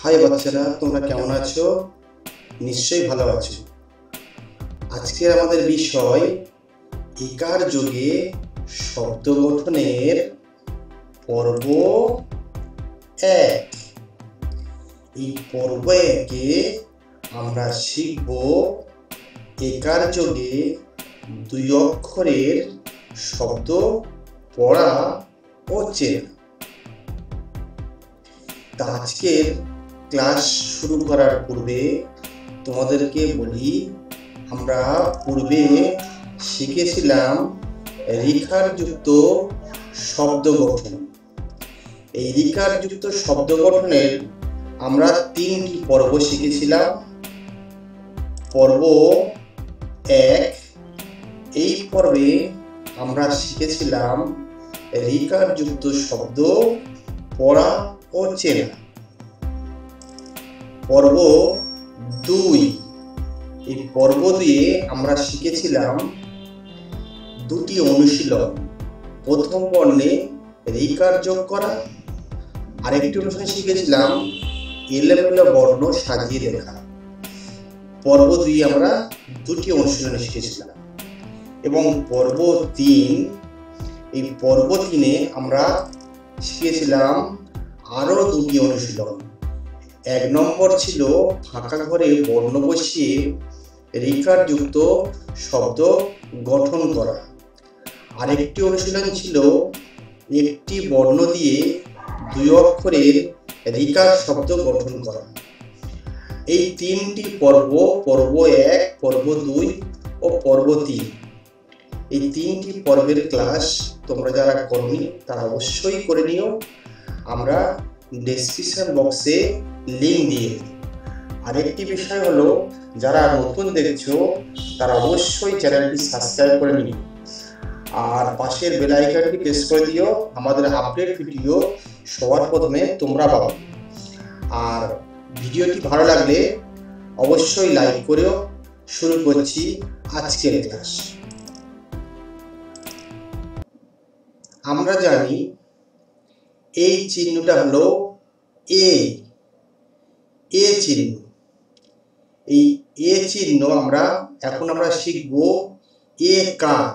High বাচ্চারা, তোমরা কেমন আছো? নিশ্চয়ই ভালো আছো। আজকের আমাদের বিষয় একার যোগে শব্দ গঠনের পর্ব 1। এই পর্ব 1-এ আমরা শিখব একার যোগে 2 অক্ষরের শব্দ পড়া ও চেনা। আজকের ক্লাস শুরু করার পূর্বে তোমাদেরকে বলি, আমরা পূর্বে শিখেছিলাম রেখাযুক্ত শব্দ গঠন। এই রেখাযুক্ত শব্দ গঠনের আমরা 3টি পর্ব শিখেছিলাম। পর্ব 1, এই পর্বে আমরা শিখেছিলাম রেখাযুক্ত শব্দ পড়া ও চেনা। পর্ব 2, এই পর্ব 2-এ আমরা শিখেছিলাম 2টি অনুশীলন। প্রথম বর্ণে রেখার যোগ করা, আরেকটি অনুশীলন শিখেছিলাম এলোমেলো বর্ণ সাজিয়ে লেখা। পর্ব 2-এ আমরা 2টি অনুশীলন শিখেছিলাম। এবং পর্ব 3, এই পর্ব 3-এ আমরা শিখেছিলাম আরো 2টি অনুশীলন। 1 নম্বর ছিল ফাঁকা ঘরে বর্ণ বসিয়ে রেখাযুক্ত শব্দ গঠন করা। আরেকটি অনুশীলন ছিল একটি বর্ণ দিয়ে 2 অক্ষরের রেখার শব্দ গঠন করা। এই 3টি পর্ব, পর্ব 1, পর্ব 2 ও পর্ব 3, এই 3টি পর্বের ক্লাস তোমরা যারা করনি তারা অবশ্যই করে নিও। আমরা ডেসক্রিপশন বক্সে লিংক দিয়ে দিই। আরেকটি বিষয় হলো, যারা নতুন দেখছো তারা অবশ্যই চ্যানেলটি সাবস্ক্রাইব করে নিও আর পাশের বেল আইকনটি প্রেস করে দিও। আমাদের আপডেট ভিডিও সবার প্রথমে তোমরা পাবে। আর ভিডিওটি ভালো লাগলে অবশ্যই লাইক করেও। শুরু করছি আজকের ক্লাস। আমরা জানি এই চিহ্নটা হলো এ চিহ্ন। এই এ চিহ্ন এখন আমরা শিখব এ কার।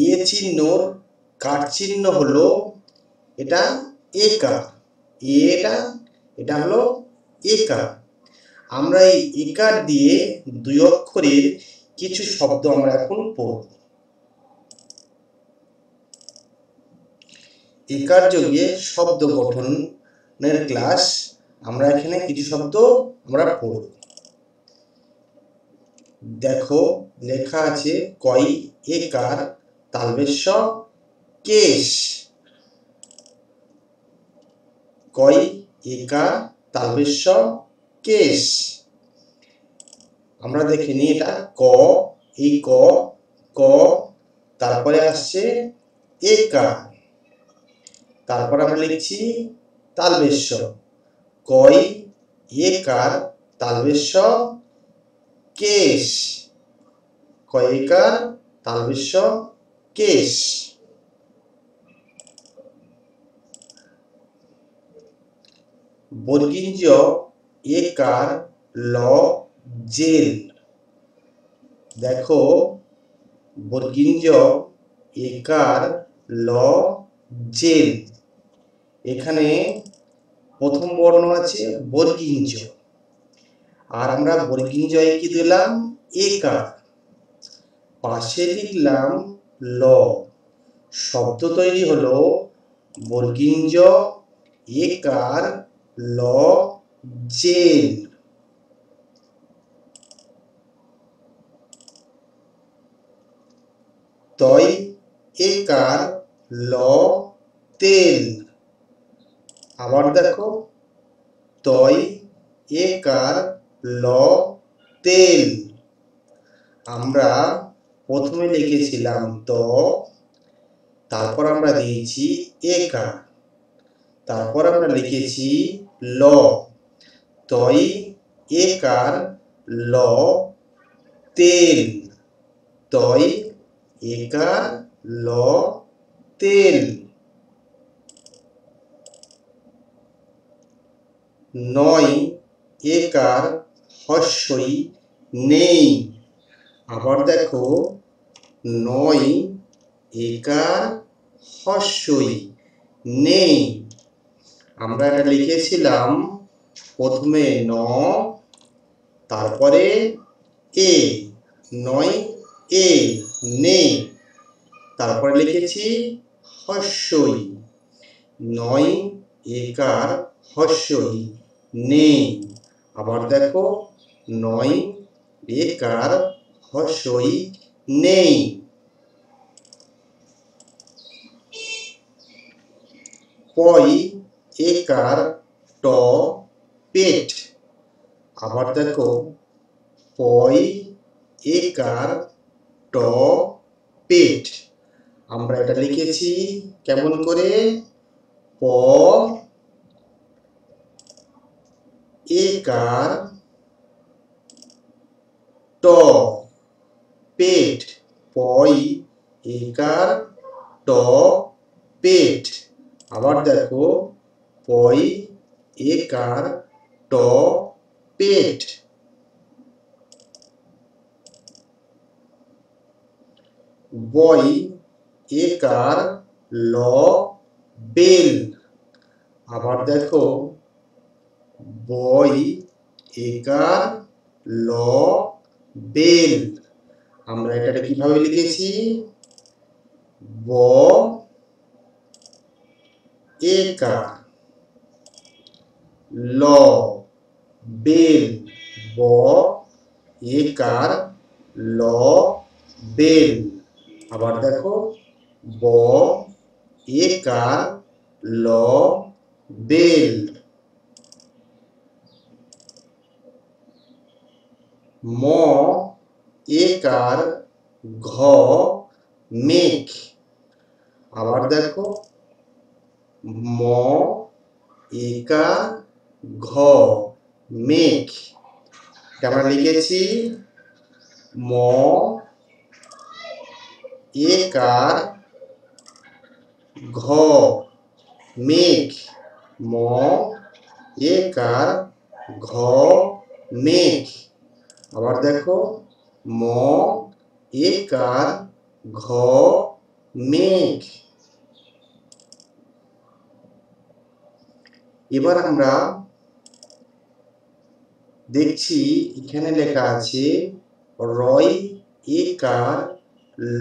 এ চিহ্নর কার চিহ্ন হলো এটা একার। এটা হলো একার। আমরা এই একার দিয়ে 2 অক্ষরের কিছু শব্দ আমরা এখন পড়ব। একার যোগে শব্দ গঠনের ক্লাস আমরা এখানে কিছু শব্দ আমরা পড়ব। দেখো লেখা আছে কই একার তালবেশ কেশ। কই একার তালবেশ কেশ। আমরা দেখে নিই এটা ক, এই ক, তারপরে আসছে একার, তারপর আমরা লিখছি তালবেশ। কই একার তালবেশ কেশ। কয়কার তালবেশ কেশ। বর্গীঞ্জ একার ল জেল। দেখো বর্গীঞ্জ একার ল জেল। এখানে প্রথম বর্ণ আছে বর্গীঞ্জ, আর আমরা বর্গীঞ্জয় কি দিলাম একার, পাশে লিখলাম ল। শব্দ তৈরি হলো বর্গীঞ্জ একার ল জেল। তই একার ল তেল। আবার দেখো তই একার ল তেল। আমরা প্রথমে লিখেছিলাম ত, তারপর আমরা দিয়েছি একার, তারপর আমরা লিখেছি ল। তই একার ল তেল। তই একার ল তেল। নয় একার হস্যই নেই। আবার দেখো, নয় একার হস্যই নেই। আমরা এটা লিখেছিলাম প্রথমে ন, তারপরে এ, নয় এ নেই, তারপরে লিখেছি হস্যই, নয় একার হস্যই নেই। আবার দেখো, নয় একার হস্যই নেই। পয় একার ট পেট। আবার দেখো, পয় একার ট পেট। আমরা এটা লিখেছি কেমন করে? প একার ট পেট, পয় একার ট পেট। আবার দেখো, পয় একার ট পেট। বয় একার ল বেল। আবার দেখো, বয় একার ল বেল। আমরা এটা কিভাবে লিখেছি? ব একার ল বেল, ব একার ল বেল। আবার দেখো, ব একার ল বেল। ম একার ঘ মেঘ। আবার দেখো, ম একার ঘ মেঘ। আমরা লিখেছি ম একার ঘ মেঘ, ম একার ঘ মেঘ। আবার দেখো, ম একার ঘ মেঘ। এবার আমরা দেখছি এখানে লেখা আছে রয় একার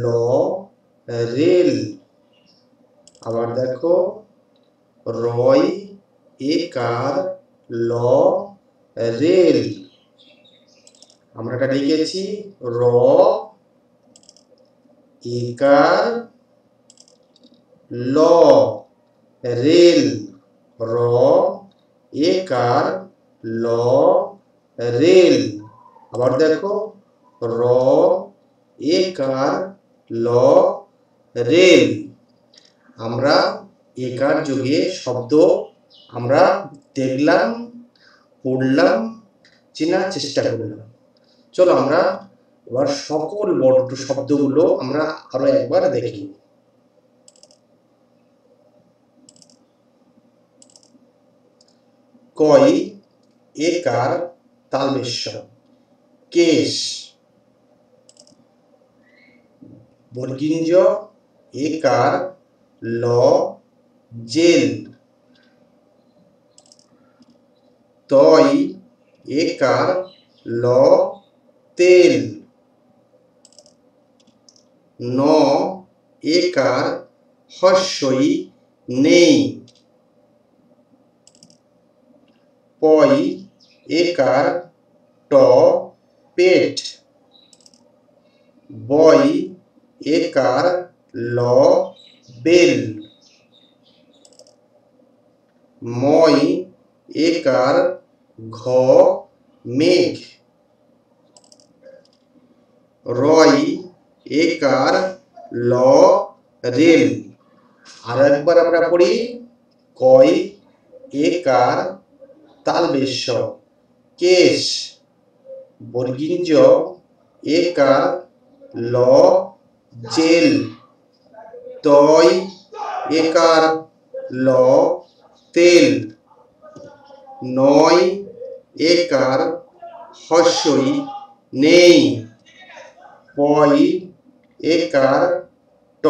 ল রেল। আবার দেখো, রয় একার ল রেল। আমরা এটা লিখেছি র একার ল রেল, র একার ল রেল। আবার দেখো, র একার ল রেল। আমরা একার যুগে শব্দ আমরা দেখলাম, পড়লাম, চেনার চেষ্টা করলাম। চলো আমরা এবার সকল বর্ণ শব্দগুলো আমরা আরো একবার দেখি। কয় একার তালবেশ্য কেশ। বর্গীঞ্জ একার ল জেল। তয় একার ল তেল। ন একার হস্যই নেই। পয় একার ট পেট। বয় একার ল বেল। ময় একার ঘ মেঘ। রয় একার ল রেল। আর একবার আমরা পড়ি, কয় একার তালবেশ্য কেশ। বর্গীঞ্জ একার ল জেল। তয় একার ল তেল। নয় একার হস্যই নেই। পয় একার ট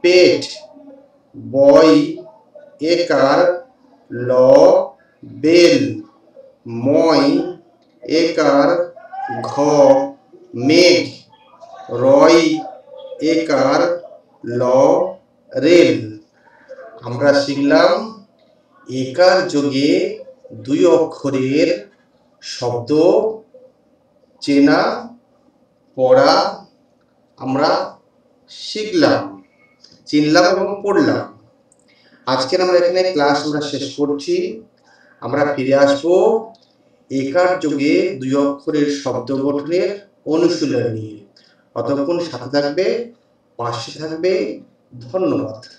পেট। বয় একার ল বেল। ময় একার ঘ মেঘ। রয় একার ল রেল। আমরা শিখলাম একার যোগে দুই অক্ষরের শব্দ চেনা পড়া আমরা শিখলাম, চিনলাম এবং পড়লাম। আজকের আমরা এখানে ক্লাস শেষ করছি। আমরা ফিরে আসবো একার যোগে দুই অক্ষরের শব্দ গঠনের অনুশীলন নিয়ে। ততক্ষণ সাথে থাকবে, পাশে থাকবে। ধন্যবাদ।